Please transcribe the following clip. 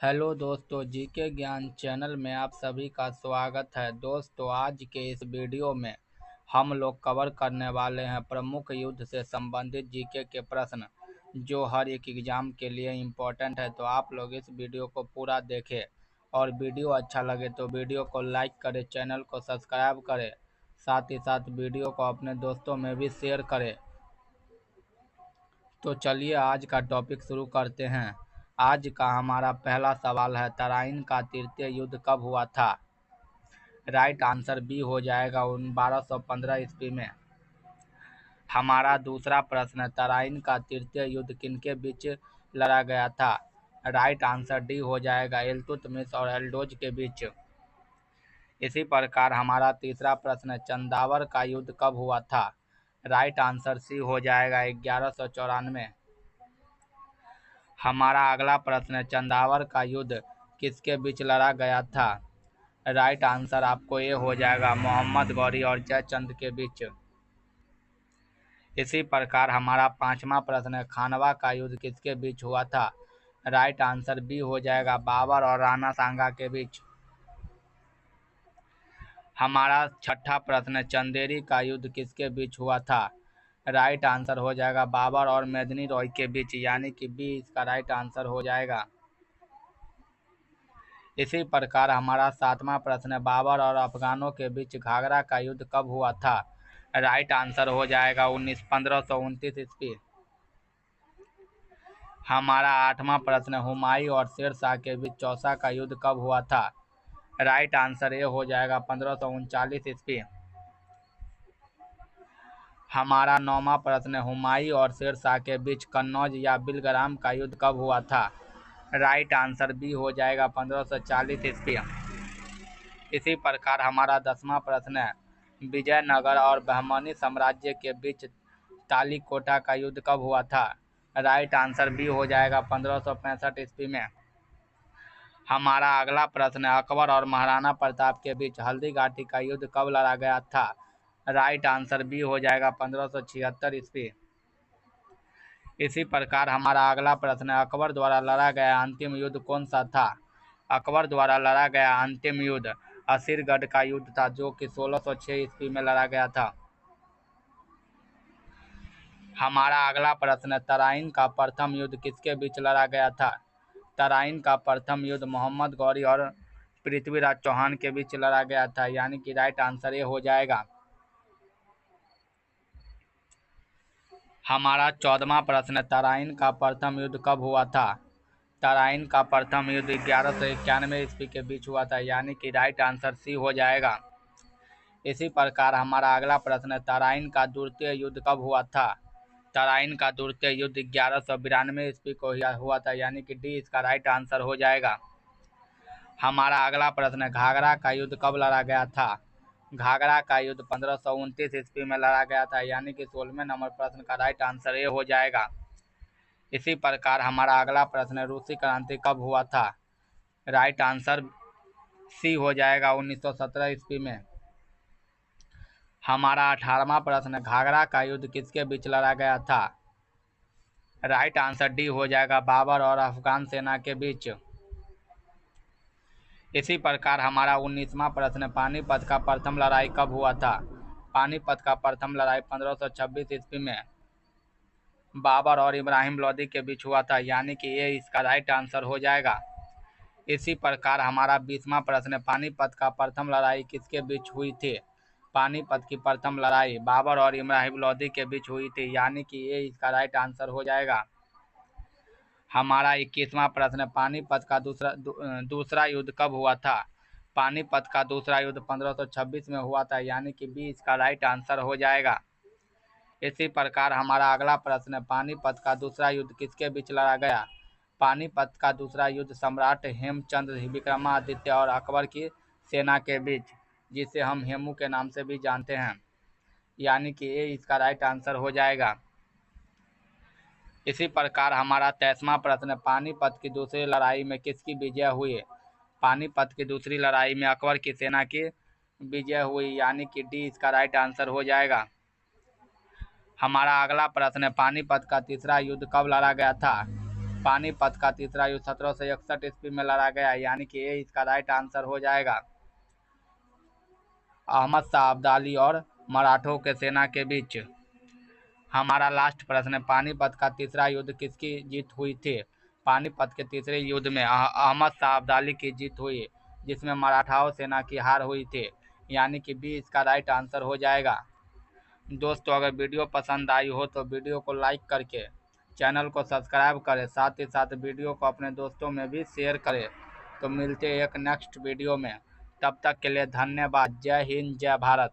Hello दोस्तों, GK ज्ञान channel में आप सभी का स्वागत है। दोस्तों, आज के इस वीडियो में हम लोग कवर करने वाले हैं प्रमुख युद्ध से संबंधित जीके के प्रश्न, जो हर एक एग्जाम के लिए इम्पोर्टेंट है। तो आप लोग इस वीडियो को पूरा देखें और वीडियो अच्छा लगे तो वीडियो को लाइक करें, चैनल को सब्सक्राइब करें, साथ ही साथ वीडियो को अपने दोस्तों में भी शेयर करें। तो चलिए आज का टॉपिक शुरू करते हैं। आज का हमारा पहला सवाल है, तराइन का तृतीय युद्ध कब हुआ था? राइट आंसर बी हो जाएगा 1215 ईस्वी में। हमारा दूसरा प्रश्न है, तराइन का तृतीय युद्ध किनके बीच लड़ा गया था? राइट आंसर डी हो जाएगा इल्तुतमिश और एल्डोज के बीच। इसी प्रकार हमारा तीसरा प्रश्न है, चंदावर का युद्ध कब हुआ था? राइट आंसर सी हो जाएगा 1194। हमारा अगला प्रश्न है, चंदावर का युद्ध किसके बीच लड़ा गया था? राइट आंसर आपको ये हो जाएगा मोहम्मद गौरी और जयचंद के बीच। इसी प्रकार हमारा पांचवा प्रश्न है, खानवा का युद्ध किसके बीच हुआ था? राइट आंसर बी हो जाएगा बाबर और राणा सांगा के बीच। हमारा छठा प्रश्न है, चंदेरी का युद्ध किसके बीच हुआ था? राइट आंसर हो जाएगा बाबर और मेदिनी रॉय के बीच, यानी कि बी इसका राइट आंसर हो जाएगा। इसी प्रकार हमारा सातवां प्रश्न है, बाबर और अफगानों के बीच घाघरा का युद्ध कब हुआ था? राइट आंसर हो जाएगा 1529 ईस्वी। हमारा आठवां प्रश्न है, हुमायूं और शेर शाह के बीच चौसा का युद्ध कब हुआ था? राइट आंसर ये हो जाएगा 1539 ईस्वी। हमारा नौवां प्रश्न है, हुमायूं और शेर शाह के बीच कन्नौज या बिलग्राम का युद्ध कब हुआ था? राइट आंसर बी हो जाएगा 1540 ईस्वी। इसी प्रकार हमारा 10वां प्रश्न है, विजयनगर और बहमनी साम्राज्य के बीच तालीकोटा का युद्ध कब हुआ था? राइट आंसर बी हो जाएगा 1565 ईस्वी में। हमारा अगला प्रश्न है, अकबर और महाराणा प्रताप के बीच हल्दी घाटी का युद्ध कब लड़ा गया था? राइट आंसर बी हो जाएगा 1576 ईस्वी। इसी प्रकार हमारा अगला प्रश्न है, अकबर द्वारा लड़ा गया अंतिम युद्ध कौन सा था? अकबर द्वारा लड़ा गया अंतिम युद्ध असीरगढ़ का युद्ध था, जो कि 1606 ईस्वी में लड़ा गया था। हमारा अगला प्रश्न है, तराइन का प्रथम युद्ध किसके बीच लड़ा गया था? तराइन का प्रथम युद्ध मोहम्मद गौरी और पृथ्वीराज चौहान के बीच लड़ा गया था, यानी कि राइट आंसर ये हो जाएगा। हमारा 14वां प्रश्न है, तराइन का प्रथम युद्ध कब हुआ था? तराइन का प्रथम युद्ध 1191 ईस्वी के बीच हुआ था, यानी कि राइट आंसर सी हो जाएगा। इसी प्रकार हमारा अगला प्रश्न है, तराइन का द्वितीय युद्ध कब हुआ था? तराइन का द्वितीय युद्ध 1192 ईस्वी को हुआ था, यानी कि डी इसका राइट आंसर हो जाएगा। हमारा अगला प्रश्न है, घाघरा का युद्ध कब लड़ा गया था? घाघरा का युद्ध 1529 ईस्वी में लड़ा गया था, यानी कि 16वें नंबर प्रश्न का राइट आंसर ये हो जाएगा। इसी प्रकार हमारा अगला प्रश्न है, रूसी क्रांति कब हुआ था? राइट आंसर सी हो जाएगा 1917 ईस्वी में। हमारा 18वां प्रश्न है, घाघरा का युद्ध किसके बीच लड़ा गया था? राइट आंसर डी हो जाएगा बाबर और अफगान सेना के बीच। इसी प्रकार हमारा 19वां प्रश्न है, पानीपत का प्रथम लड़ाई कब हुआ था? पानीपत का प्रथम लड़ाई 1526 ईस्वी में बाबर और इब्राहिम लोदी के बीच हुआ था, यानी कि ये इसका राइट आंसर हो जाएगा। इसी प्रकार हमारा 20वां प्रश्न है, पानीपत का प्रथम लड़ाई किसके बीच हुई थी? पानीपत की प्रथम लड़ाई बाबर और इब्राहिम लोदी के बीच हुई थी, यानी कि ये इसका राइट आंसर हो जाएगा। हमारा 21वां प्रश्न है, पानीपत का दूसरा युद्ध कब हुआ था? पानीपत का दूसरा युद्ध 1526 में हुआ था, यानी कि बी इसका राइट आंसर हो जाएगा। इसी प्रकार हमारा अगला प्रश्न है, पानीपत का दूसरा युद्ध किसके बीच लड़ा गया? पानीपत का दूसरा युद्ध सम्राट हेमचंद्र विक्रमादित्य और अकबर की सेना के बीच, जिसे हम हेमू के नाम से भी जानते हैं, यानी कि ये इसका राइट आंसर हो जाएगा। इसी प्रकार हमारा 23वां प्रश्न, पानीपत की दूसरी लड़ाई में किसकी विजय हुई? पानीपत की दूसरी लड़ाई में अकबर की सेना की विजय हुई, यानी कि डी इसका राइट आंसर हो जाएगा। हमारा अगला प्रश्न है, पानीपत का तीसरा युद्ध कब लड़ा गया था? पानीपत का तीसरा युद्ध 1761 ईस्वी में लड़ा गया, यानी कि ये इसका राइट आंसर हो जाएगा। अहमद शाह अब्दाली और मराठों के सेना के बीच। हमारा लास्ट प्रश्न है, पानीपत का तीसरा युद्ध किसकी जीत हुई थी? पानीपत के तीसरे युद्ध में अहमद शाह अब्दाली की जीत हुई, जिसमें मराठाओं सेना की हार हुई थी, यानी कि बी इसका राइट आंसर हो जाएगा। दोस्तों, अगर वीडियो पसंद आई हो तो वीडियो को लाइक करके चैनल को सब्सक्राइब करें, साथ ही साथ वीडियो को अपने दोस्तों में भी शेयर करें। तो मिलते हैं एक नेक्स्ट वीडियो में, तब तक के लिए धन्यवाद। जय हिंद, जय भारत।